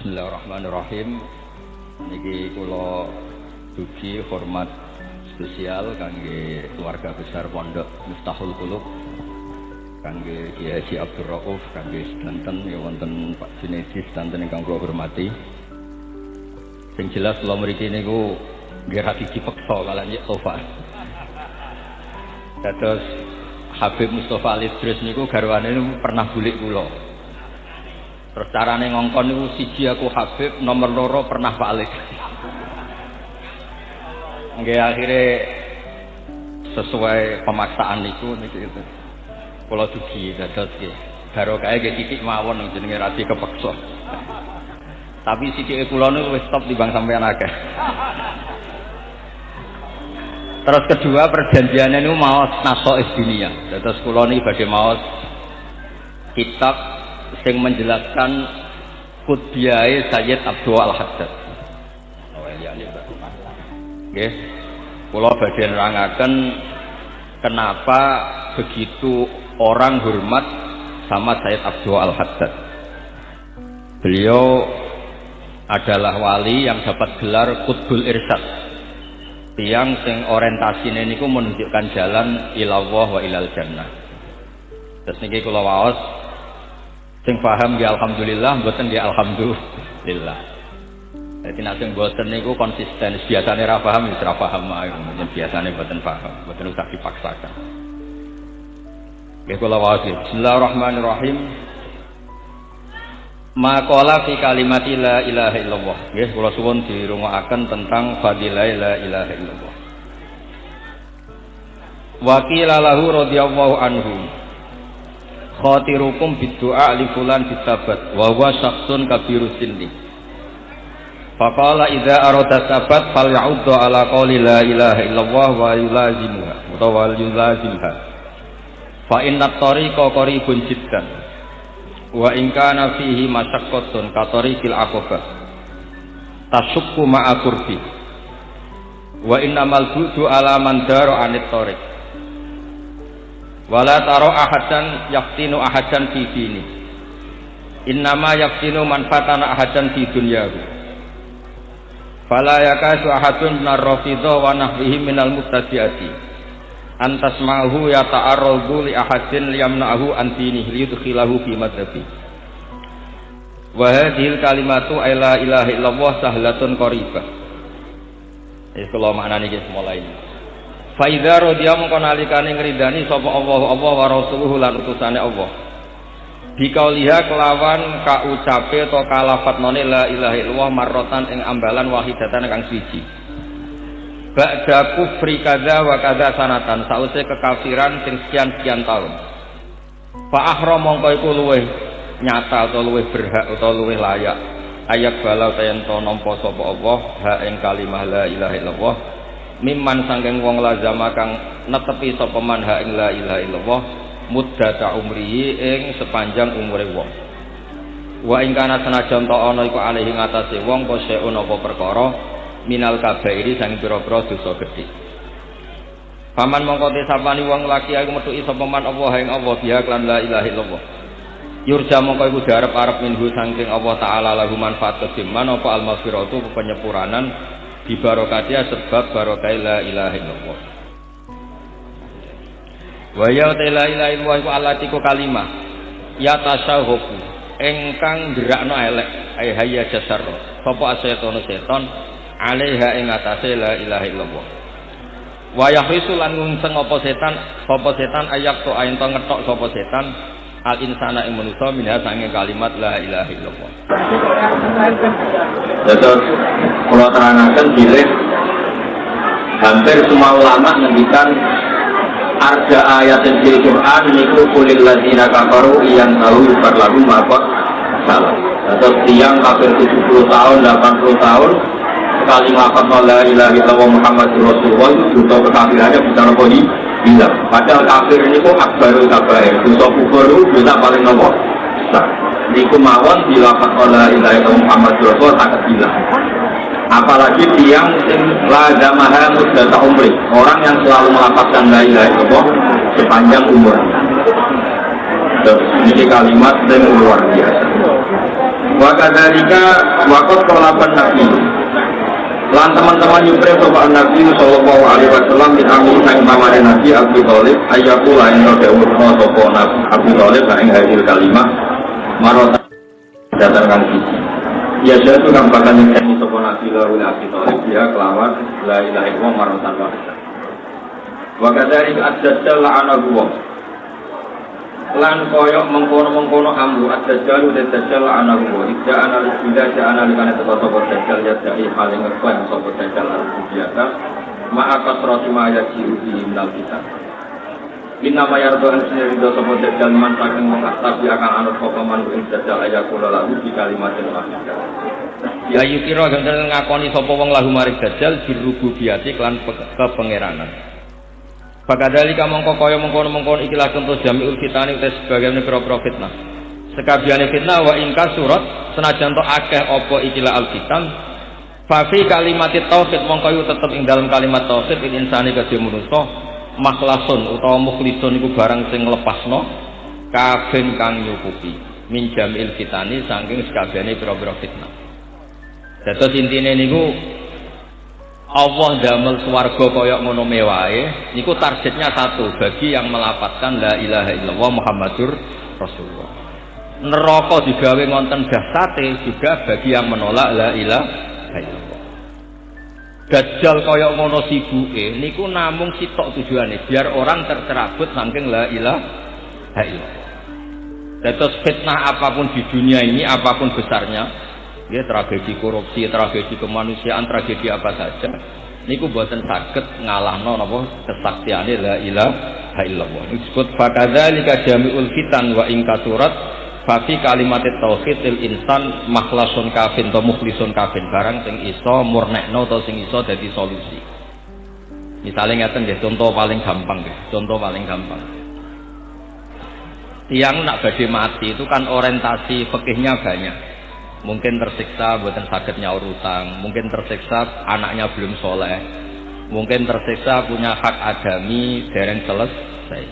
Bismillahirrahmanirrahim. Niki kula dugi hormat spesial kangge keluarga besar Pondok Miftahul Qulub, kangge Kiai Haji Abdul Rauf, kangge sedanten ya wonten Pak Junedi sedanten ingkang kula hormati. Sing jelas kula mriki niku nggih ra dipeksa kalian Yek Tofa. Dados Habib Mustofa Al-Idris niku garwane pernah bulik kula. Terus carane ngongkon niku siji aku Habib, nomor loro pernah balik. Nggih akhire sesuai pemaksaan niku niki itu. Kula dugi dados nggih. Barokah nggih titik mawon jenenge ra dikepeksa. Tapi sithike kula niku wis stop timbang sampean akeh. Terus kedua perjanjiannya niku maos Nasha'is Dunia. Dados kula niki badhe maos kitab sing menjelaskan kutbiyae Sayyid Abdul Al-Haddad. Oh iya nih Pak. Nggih. Kula badhe nerangaken kenapa begitu orang hormat sama Sayyid Abdul Al-Haddad. Beliau adalah wali yang dapat gelar Qutbul Irsyad. Tiang sing orientasine niku menunjukkan jalan ilallah wa ilal jannah. Terus niki kula waos sing paham ya alhamdulillah, mboten ya alhamdulillah. Dadi nek sing mboten niku konsisten, biasane ra paham ya ra paham ae, biasane mboten paham, mboten usah dipaksakan. Nggih kula waos Bismillahirrahmanirrahim. Maqala fi kalimati la ilaha illallah. Nggih kula suwun dirungokaken tentang fadilah la ilaha illallah. Wa qila lahu radhiyallahu anhu khatirukum biddu'a li fulan bisabat wa huwa syakhsun kabirus sinni. Faqala idza arada sabat faly'uddu ala qouli la ilaha illallah wa yulazimha utawa yulazimha. Fa inna tariqa qaribun jiddan wa in kana fihi masyaqqatun ka tariqil aqabah tasukku ma'a qurbi wa innamal bu'du ala man dara anit tariq wala taro ahadan yaftinu ahadan fi dini innama yaftinu man fatana ahadan fi dunyahu fala yakasu ahadun minar rafidha wa nahwihi minal mubtadi'ati antas ma'hu yata'arradu li ahadin liyamna'hu an dinihi liyudkhilahu fi madhabi wa hadhil kalimatu la ilaha illallah sahlatun qaribah. Kula maknane iki mulai fa idza radiya mongko nalikane ngridani sapa Allah wa rasuluhu lan utusane Allah bikauliha kelawan kaucape atau kalafatnone la ilaha illallah marrotan ing ambalan wahidatan kang siji ba'da kufri kadza wa kadza sanatan sause kekafiran sing sekian tahun fa ahram mongko iku luweh nyata atau luweh berhak atau luweh layak ayak balau tayanto nampa sapa Allah ha ing kalimah la ilaha illallah mimman sangking wong lazama kang netepi sapa man ha ing la ilaha illallah muddata umrihi ing sepanjang umure wong wa ing kana senajan ta ana iku alih ing atase wong poseun apa perkara minal kabairi sang pira-pira dosa gedhe. Paman mongko te sapani wong laki aku metuki sapa man Allah ing Allah biha lan la ilaha illallah. Yurja mongko iku diarep-arep minhu saking Allah taala lahu manfaat kesimman apa al-maghfiratu penyepuranan di barokatnya sebab barokah la ilaha illallah. Wa ya la ilaha illallah iku alatiku kalimah ya tasawufu engkang gerakno elek ai hayya jasar sapa setan alaiha ing atase la ilaha illallah wa yahrisu lan ngungseng apa setan ayak to aento ngetok sapa setan al insana ing manusa minha sange kalimat la ilaha illallah. Terus kula terangaken bilih hampir semua ulama ngendikan arja ayat fil Quran niku kulil ladzina kafaru yang tahu berlagu maqat salah. Atau tiang kafir 70 tahun 80 tahun sekali mengatakan la ilaha illallah Muhammadur Rasulullah itu dosa kekafirannya bisa lebih hilang. Padahal kafir ini kok akbarul kabair, dosa kufur itu dosa paling nomor besar. Niku mawon dilafadzkan la ilaha illallah Muhammadur Rasulullah sangat hilang. Apalagi tiang sing lazamaha muddata umri, orang yang selalu melafadzkan la ilaha illallah sepanjang umur. Ini kalimat yang luar biasa. Wa kadzalika waqad qalaban nabi. Lan teman-teman nyupre sapa Nabi sallallahu alaihi wasallam min amin sang pamane Nabi Abu Thalib ayaku lain dawuhna sapa Nabi Abu Thalib ing hadil kalimah marota datang siji. Ya jatuh kang bakal nyekeni sapa Nabi Abu Thalib ya kelawan la ilaha illallah marotan wahidah. Wa kadzalika ad-dajjal la'anahu lan koyok mengkono-mengkono amru ad-dajjal dajjal la'anahu ida analis bila analikane teko-teko dajjal ya dai paling ngeklaim sapa dajjal al-biasa ma'akas rasima yajiru di minal kita inna mayardoan sendiri do sapa dajjal man saking mengaktabi akan anut sapa man ing dajjal ayakula lahu di kalimatin wahidah ya yukira ganten ngakoni sapa wong lahu maring dajjal birububiyati kelan kepangeranan. Pakadali kamangka kaya mengkono-mengkono ikilah contoh jamiul fitani uta sebagaimana pira-pira fitnah. Sekabehane fitnah wa ingka surat senajan to akeh apa ikilah al-fitan. Fa fi kalimati tauhid mongko yu tetep ing dalam kalimat tauhid ing insani kedhe manusa makhlasun utawa mukhlisun iku barang sing nglepasno kabeh kang nyukupi min jamiul fitani saking sekabehane pira-pira fitnah. Dados intine niku Allah damel swarga kaya ngono mewahe niku targetnya satu bagi yang melafadzkan la ilaha illallah Muhammadur Rasulullah. Neraka digawe ngonten dahsate juga bagi yang menolak la ilaha illallah. Dajjal kaya ngono sibuke niku namung sitok tujuane biar orang tercerabut saking la ilaha illallah. Dados fitnah apapun di dunia ini apapun besarnya ya tragedi korupsi, tragedi kemanusiaan, tragedi apa saja niku boten saged ngalahno napa kesaksiane la ilaha illallah. Disebut fakadzalika jamiul fitan wa in kasurat fa fi kalimat tauhidil insan makhlasun kafin to mukhlisun kafin barang sing iso murnekno to sing iso dadi solusi. Misalnya ngeten nggih contoh paling gampang nggih, contoh paling gampang. Tiang nak badhe mati itu kan orientasi fikihnya banyak. Mungkin tersiksa buatan sakit nyaur utang, mungkin tersiksa anaknya belum soleh, mungkin tersiksa punya hak adami dereng selesai.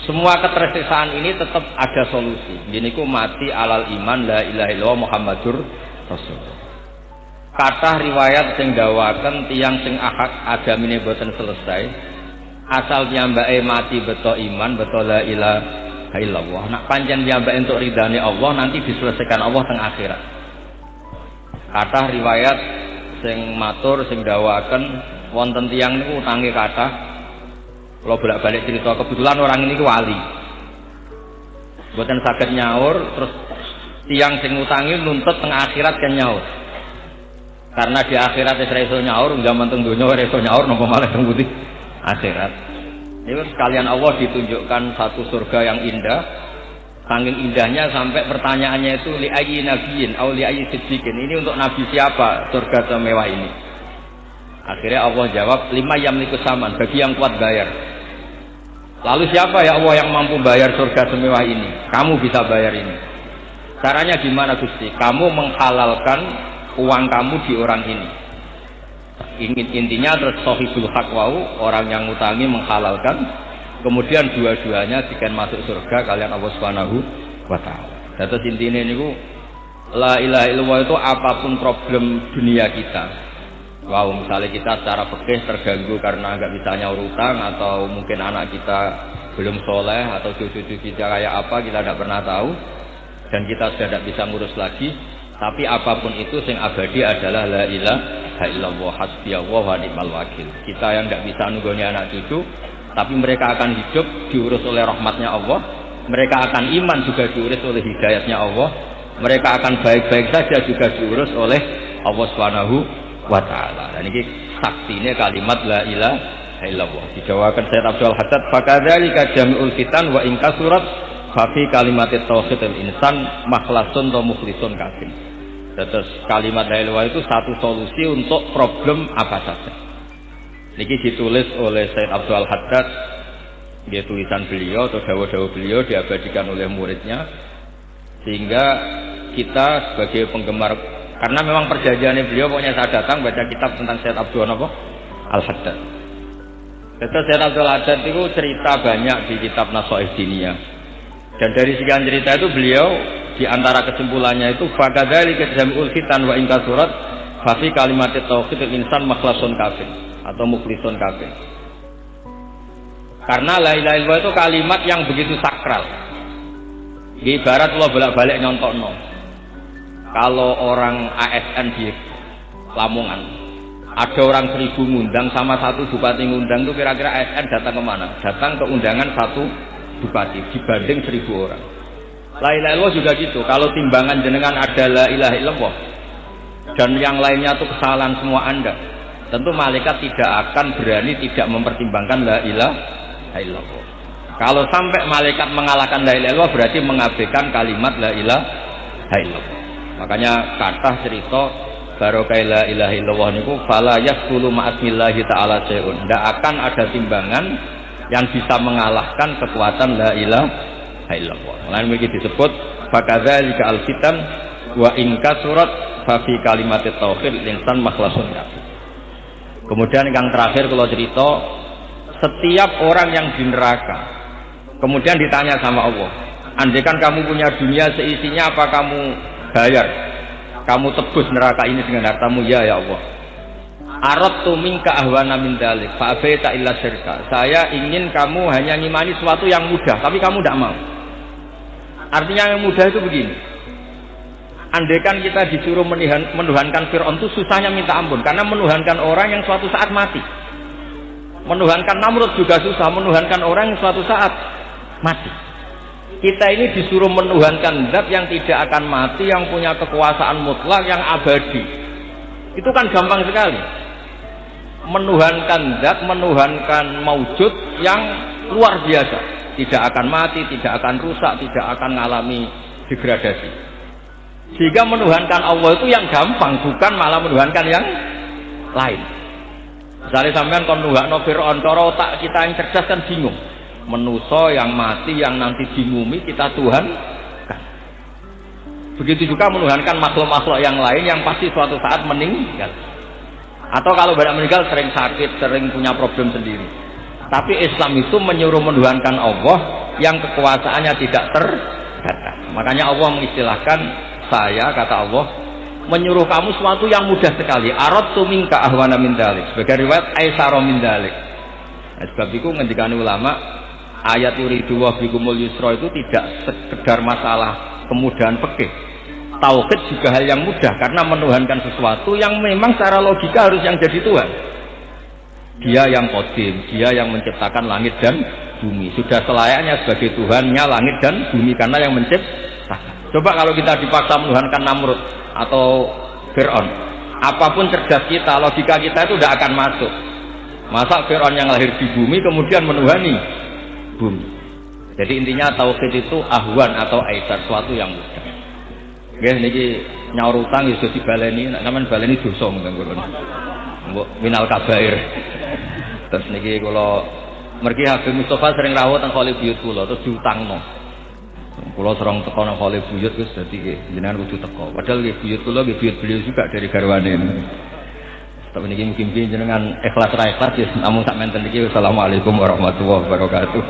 Semua ketersiksaan ini tetap ada solusi. Gini ku mati alal iman la ilaha illallah Muhammadur Rasulullah. Kathah riwayat sing dawaken tiyang sing hak adamine boten selesai, asal piyambake mati beto iman beto la ilaha illallah. Nak pancen piyambak untuk ridhane Allah nanti diselesaikan Allah teng akhirat. Kathah riwayat sing matur sing dawaken wonten tiyang niku utange kathah. Kula bolak-balik cerita kebetulan orang ini ku wali. Mboten saged nyaur terus tiyang sing utangi nuntut teng akhirat kan nyaur. Karena di akhirat wis ora iso nyaur, zaman teng donya ora iso nyaur napa malah teng putih akhirat. Ini sekalian Allah ditunjukkan satu surga yang indah, saking indahnya sampai pertanyaannya itu li ayyi nabiyyin au li ayyi siddiqin. Ini untuk nabi siapa surga semewah ini? Akhirnya Allah jawab lima yamliku saman, bagi yang kuat bayar. Lalu siapa ya Allah yang mampu bayar surga semewah ini? Kamu bisa bayar ini. Caranya gimana Gusti? Kamu menghalalkan uang kamu di orang ini. Intinya terus sohibul hak wau orang yang ngutangi menghalalkan, kemudian dua-duanya dikan masuk surga kalian Allah Subhanahu wa taala. Terus intinya niku la ilaha illallah itu apapun problem dunia kita. Wow, misalnya kita secara fikih terganggu karena nggak bisa nyaur utang atau mungkin anak kita belum soleh atau cucu-cucu kita kayak apa kita tidak pernah tahu dan kita sudah tidak bisa ngurus lagi. Tapi apapun itu sing abadi adalah la ilaha illallah hasbiyallahu wa ni'mal wakil. Kita yang tidak bisa nunggoni anak cucu, tapi mereka akan hidup diurus oleh rahmatnya Allah. Mereka akan iman juga diurus oleh hidayatnya Allah. Mereka akan baik-baik saja juga diurus oleh Allah Subhanahu wa taala. Dan ini saksinya kalimat la ilaha illallah. Dijawakan Sayyid Abdul Haddad fakadzalika jami'ul fitan wa in kasurat fa fi kalimatit tauhidil insan makhlasun wa mukhlisun kafir. Terus kalimat la ilaha itu satu solusi untuk problem apa saja. Niki ditulis oleh Sayyid Abdul Haddad, dia tulisan beliau atau dawuh-dawuh beliau diabadikan oleh muridnya, sehingga kita sebagai penggemar, karena memang perjanjiannya beliau pokoknya saya datang baca kitab tentang Sayyid Abdul Haddad. Terus Sayyid Abdul Haddad itu cerita banyak di kitab Nasaih Diniyah, dan dari sekian cerita itu beliau di antara kesimpulannya itu fakadzalika jam'ul fitan wa ingka surat fa fi kalimat tauhidil insan makhlasun kafir atau muflisun kafir. Karena la ilaha illallah itu kalimat yang begitu sakral. Ibarat lo bolak-balik nyontokno. Kalau orang ASN di Lamongan, ada orang 1000 ngundang sama satu bupati ngundang, itu kira-kira ASN datang kemana? Datang ke undangan satu bupati dibanding 1000 orang. La ilaha illallah juga gitu. Kalau timbangan jenengan ada la ilaha illallah dan yang lainnya itu kesalahan semua Anda, tentu malaikat tidak akan berani tidak mempertimbangkan la ilaha illallah. Kalau sampai malaikat mengalahkan la ilaha illallah berarti mengabaikan kalimat la ilaha illallah. Makanya kata cerita barokah la ilaha illallah niku fala yaqulu ma'asmillahi ta'ala syai'un. Tidak akan ada timbangan yang bisa mengalahkan kekuatan la ilaha illallah. Lain begitu disebut fakadzalika al-fitan wa in kasurat fa fi kalimat tauhid insan makhlasun. Kemudian yang terakhir kalau cerita, setiap orang yang di neraka kemudian ditanya sama Allah, andaikan kamu punya dunia seisinya, apa kamu bayar, kamu tebus neraka ini dengan hartamu? Ya Allah. Aradtu minka ahwana min dzalik fa abaita illa syirka. Saya ingin kamu hanya ngimani sesuatu yang mudah, tapi kamu tidak mau. Artinya yang mudah itu begini, andaikan kita disuruh menuhankan Fir'aun itu susahnya minta ampun, karena menuhankan orang yang suatu saat mati. Menuhankan Namrud juga susah, menuhankan orang yang suatu saat mati. Kita ini disuruh menuhankan zat yang tidak akan mati, yang punya kekuasaan mutlak, yang abadi. Itu kan gampang sekali. Menuhankan zat, menuhankan maujud yang luar biasa, tidak akan mati, tidak akan rusak, tidak akan mengalami degradasi. Sehingga menuhankan Allah itu yang gampang, bukan malah menuhankan yang lain. Misalnya sampean kon nuhakno Fir'aun, cara otak kita yang cerdas kan bingung. Menuso yang mati, yang nanti dimumi kita Tuhan kan. Begitu juga menuhankan makhluk-makhluk yang lain yang pasti suatu saat meninggal, atau kalau banyak meninggal sering sakit, sering punya problem sendiri. Tapi Islam itu menyuruh menuhankan Allah yang kekuasaannya tidak terbatas. Makanya Allah mengistilahkan, saya kata Allah menyuruh kamu sesuatu yang mudah sekali. Aradtu minka ahwana min dzalik. Sebagai riwayat aisara min dzalik. Nah, sebab itu ngendikane ulama, ayat yuridu wa bikumul yusra itu tidak sekedar masalah kemudahan fikih. Tauhid juga hal yang mudah, karena menuhankan sesuatu yang memang secara logika harus yang jadi Tuhan. Dia yang qadim, dia yang menciptakan langit dan bumi. Sudah selayaknya sebagai Tuhannya langit dan bumi, karena yang menciptakan. Coba kalau kita dipaksa menuhankan Namrud atau Fir'aun, apapun cerdas kita, logika kita itu tidak akan masuk. Masa Fir'aun yang lahir di bumi kemudian menuhani bumi? Jadi intinya tauhid itu ahwan atau aisar, suatu yang mudah. Nggih niki nyaur utang iso dibaleni, nek sampean baleni dosa mungkin kula. Mbok minal kabair. Terus niki kula mergi Habib Mustofa sering rawuh teng kholi buyut kula terus diutangno. Kula serong teko nang kholi buyut wis dadi jenengan kudu teko. Padahal nggih buyut kula nggih buyut beliau juga dari garwane. Tapi niki mungkin jenengan ikhlas ra ikhlas ya namung sak menten iki. Wassalamualaikum warahmatullahi wabarakatuh.